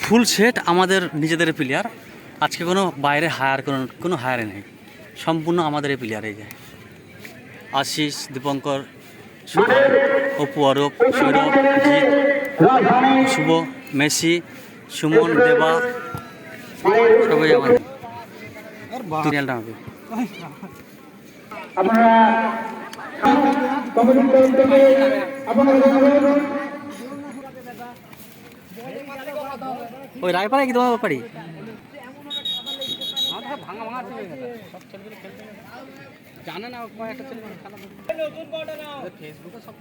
Full set আমাদের নিজেদের player, আজকে কোনো বাইরে কোনো হায়ারে নেই, সম্পূর্ণ আমাদের এই প্লেয়ার। এই যায় আশিস, দীপঙ্কর, অপু, অরূপ, সৌরভ, জিৎ, শুভ, মেসি, সুমন, দেবা, সবাই আমাদের টিমটা হবে। ওই রায়পাড়ায় কি তোমার পারি ভাঙা ভাঙা জানে না একটা ছেলে ফেসবুকে সব